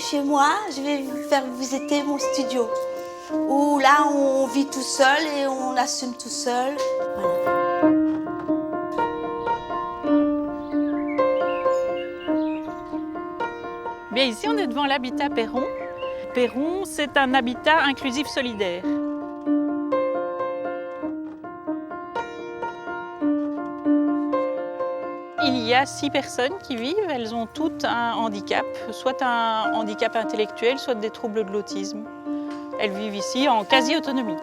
chez moi, je vais vous faire visiter mon studio. Où là, on vit tout seul et on assume tout seul. Voilà. Bien, ici, on est devant l'habitat Perron. Perron, c'est un habitat inclusif solidaire. Il y a 6 personnes qui vivent, elles ont toutes un handicap, soit un handicap intellectuel, soit des troubles de l'autisme. Elles vivent ici en quasi-autonomie.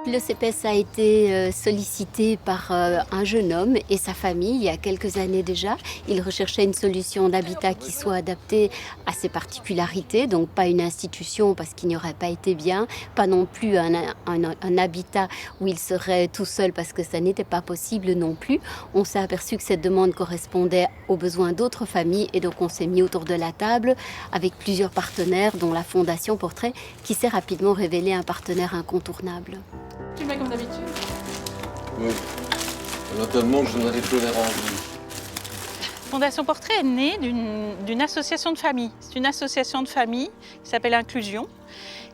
Le CPS a été sollicité par un jeune homme et sa famille il y a quelques années déjà. Il recherchait une solution d'habitat qui soit adaptée à ses particularités, donc pas une institution parce qu'il n'y aurait pas été bien, pas non plus un habitat où il serait tout seul parce que ça n'était pas possible non plus. On s'est aperçu que cette demande correspondait aux besoins d'autres familles et donc on s'est mis autour de la table avec plusieurs partenaires, dont la Fondation Portrait, qui s'est rapidement révélée un partenaire incontournable. Tu mets comme d'habitude? Oui. Naturellement, je n'aurais plus l'air envie. Fondation Portrait est née d'une association de famille. C'est une association de famille qui s'appelle Inclusion,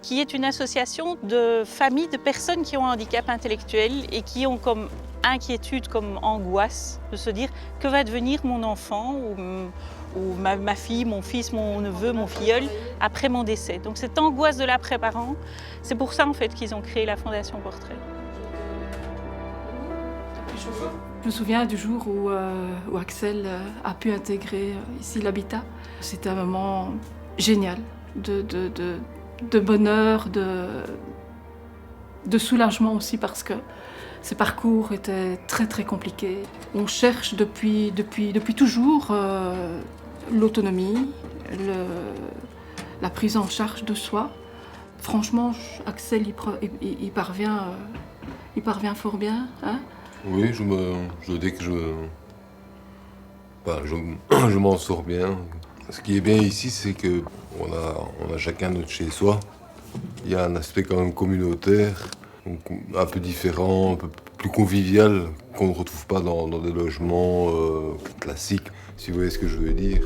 qui est une association de familles de personnes qui ont un handicap intellectuel et qui ont comme inquiétude, comme angoisse de se dire que va devenir mon enfant ou ma fille, mon fils, mon neveu, mon filleul après mon décès. Donc cette angoisse de l'après-parent, c'est pour ça en fait qu'ils ont créé la Fondation Portrait. Je me souviens du jour où Axel a pu intégrer ici l'habitat. C'était un moment génial de bonheur, de soulagement aussi parce que ces parcours étaient très très compliqués. On cherche depuis toujours l'autonomie, la prise en charge de soi. Franchement, Axel, il parvient fort bien. Hein? Oui, dès que je m'en sors bien. Ce qui est bien ici, c'est que on a chacun notre chez soi. Il y a un aspect quand même communautaire, un peu différent, un peu plus convivial, qu'on ne retrouve pas dans des logements classiques, si vous voyez ce que je veux dire.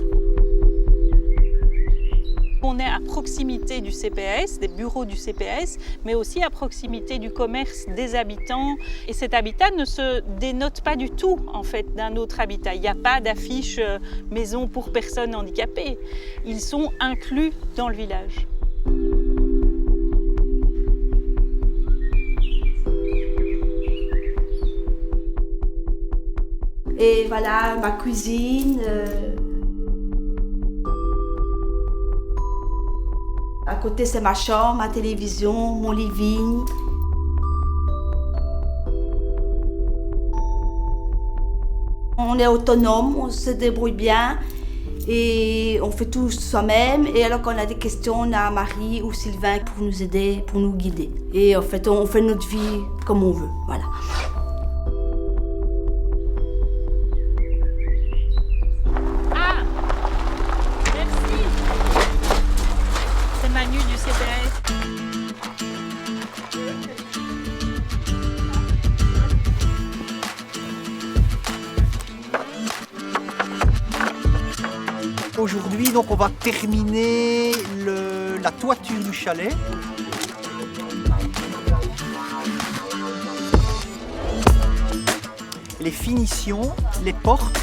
On est à proximité du CPS, des bureaux du CPS, mais aussi à proximité du commerce des habitants. Et cet habitat ne se dénote pas du tout, en fait, d'un autre habitat. Il n'y a pas d'affiche maison pour personnes handicapées. Ils sont inclus dans le village. Et voilà, ma cuisine. À côté, c'est ma chambre, ma télévision, mon living. On est autonome, on se débrouille bien et on fait tout soi-même. Et alors quand on a des questions, on a Marie ou Sylvain pour nous aider, pour nous guider. Et en fait, on fait notre vie comme on veut, voilà. Manu du CPS. Aujourd'hui, donc, on va terminer la toiture du chalet. Les finitions, les portes.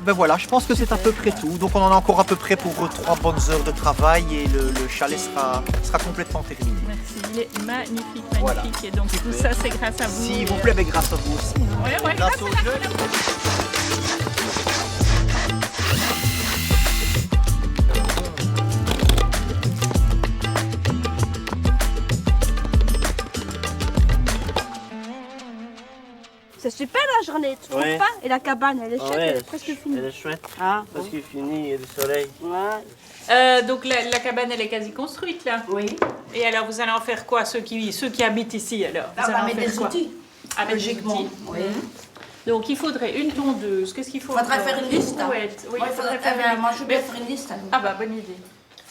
Ben voilà, je pense que c'est à peu près tout. Donc on en a encore à peu près pour 3 bonnes heures de travail et le chalet sera complètement terminé. Merci, il est magnifique, magnifique. Voilà. Et donc tout ça, c'est grâce à vous. S'il vous plaît, mais grâce à vous aussi. Ouais, Grâce aux jeunes. C'est super la journée, tu trouves pas? Et la cabane, elle est chouette, elle est presque finie. Elle est chouette, Ah, presque finie, il y a du soleil. ouais. Donc la cabane, elle est quasi construite là. Oui. Et alors vous allez en faire quoi, ceux qui habitent ici alors? On va mettre des outils. Ah, mettre des outils. Oui. Donc il faudrait une tondeuse. Qu'est-ce qu'il faut? Faudrait faire une liste. Une brouette. Oui, Moi, il faudrait faire une moi, je vais Mais- faire une liste. Alors. Ah bah bonne idée.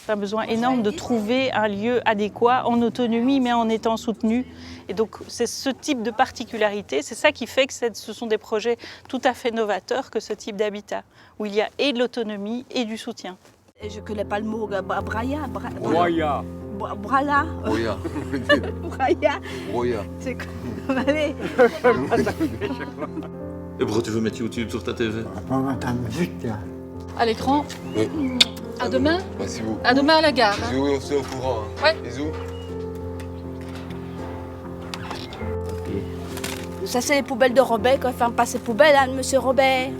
un besoin énorme de trouver un lieu adéquat, en autonomie, mais en étant soutenu. Et donc, c'est ce type de particularité, c'est ça qui fait que ce sont des projets tout à fait novateurs que ce type d'habitat, où il y a et de l'autonomie et du soutien. Et je ne connais pas le mot braya. Roya. Brala. Roya. Braya. Roya. C'est comme allez. Et pourquoi tu veux mettre YouTube sur ta TV? On va mettre la musique là. À l'écran. Oui. À demain. Merci beaucoup. À demain à la gare. Bisous, on se tient au courant. Hein. Ouais. Bisous. Ça, c'est les poubelles de Robert, quand il ferme pas ses poubelles, hein, monsieur Robert.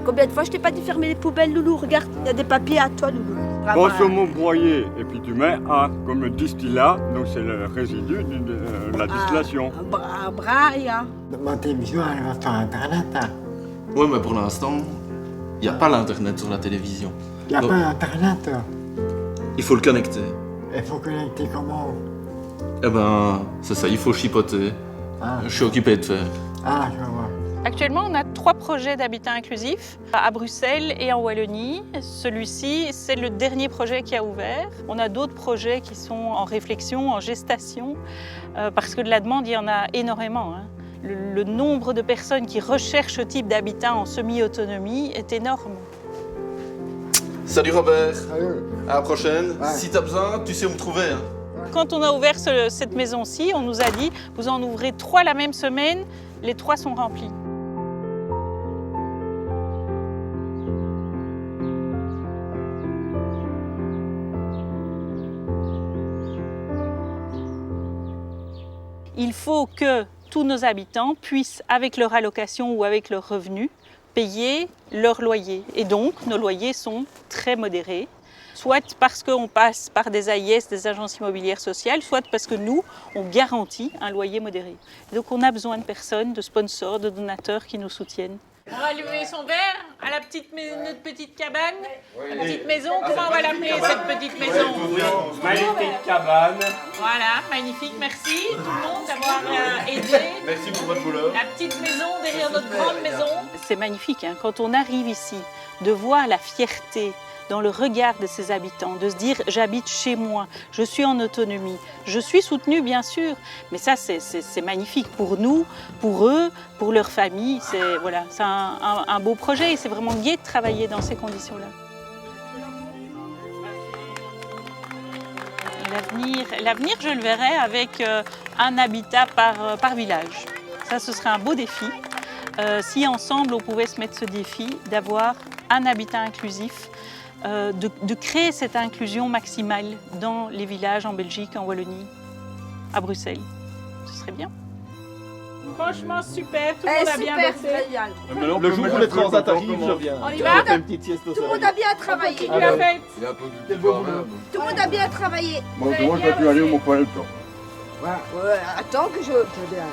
Combien de fois je t'ai pas dit fermer les poubelles, Loulou? Regarde, il y a des papiers à toi, Loulou. Bon saumon broyé, et puis tu mets A comme le distillat, donc c'est le résidu de la distillation. Braya. Ma télévision, elle va sur Internet. Hein. Ouais, mais pour l'instant, il n'y a pas l'internet sur la télévision. Il n'y a Donc, pas Internet. il faut le connecter. Il faut connecter comment? Eh ben, c'est ça, il faut chipoter. Ah, Je suis occupé de faire. ah, je vois. Actuellement, on a 3 projets d'habitat inclusif à Bruxelles et en Wallonie. Celui-ci, c'est le dernier projet qui a ouvert. On a d'autres projets qui sont en réflexion, en gestation, parce que de la demande, il y en a énormément. Hein. Le nombre de personnes qui recherchent ce type d'habitat en semi-autonomie est énorme. Salut Robert. Salut. À la prochaine. Ouais. Si t'as besoin, tu sais où me trouver. Hein. Quand on a ouvert cette maison-ci, on nous a dit « vous en ouvrez 3 la même semaine, les 3 sont remplis ». Il faut que tous nos habitants puissent, avec leur allocation ou avec leur revenu, payer leur loyer. Et donc, nos loyers sont très modérés, soit parce qu'on passe par des AIS, des agences immobilières sociales, soit parce que nous, on garantit un loyer modéré. Et donc, on a besoin de personnes, de sponsors, de donateurs qui nous soutiennent. On va allumer son verre à la notre petite cabane, la petite maison. Comment on va l'appeler cette petite maison? Magnifique cabane. Voilà, magnifique, merci tout le monde d'avoir aidé. Merci pour votre boulot. La petite maison derrière notre grande maison. C'est magnifique, hein, quand on arrive ici, de voir la fierté dans le regard de ses habitants, de se dire j'habite chez moi, je suis en autonomie, je suis soutenue bien sûr, mais ça c'est magnifique pour nous, pour eux, pour leur famille, c'est voilà, un beau projet et c'est vraiment gai de travailler dans ces conditions-là. L'avenir, je le verrai avec un habitat par village. Ça, ce serait un beau défi. Si ensemble, on pouvait se mettre ce défi d'avoir un habitat inclusif, de créer cette inclusion maximale dans les villages en Belgique, en Wallonie, à Bruxelles. Ce serait bien. Franchement, super, tout le monde a bien bossé. Le jour où les transats arrivent, je viens. On y va? On fait une petite sieste au Tout le soleil. monde a bien travaillé. Continue la fête. Il y a un peu du quand même. Tout le monde a bien travaillé. Moi, je vais plus aller où mon pas le temps. Ouais, attends que je... C'est bien.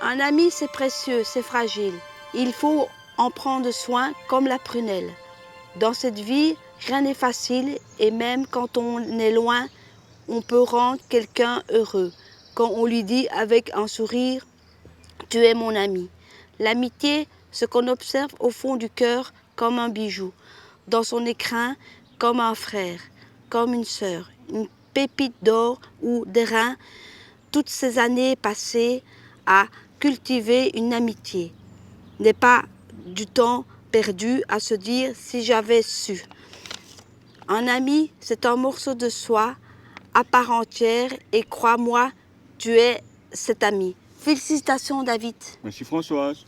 Un ami, c'est précieux, c'est fragile. Il faut en prendre soin comme la prunelle. Dans cette vie, rien n'est facile et même quand on est loin, on peut rendre quelqu'un heureux. Quand on lui dit avec un sourire, « Tu es mon ami ». L'amitié, ce qu'on observe au fond du cœur comme un bijou, dans son écrin comme un frère, comme une sœur, une pépite d'or ou d'airain. Toutes ces années passées à cultiver une amitié n'est pas du temps perdu à se dire si j'avais su. Un ami, c'est un morceau de soi à part entière et crois-moi, tu es cet ami. Félicitations David. Merci Françoise.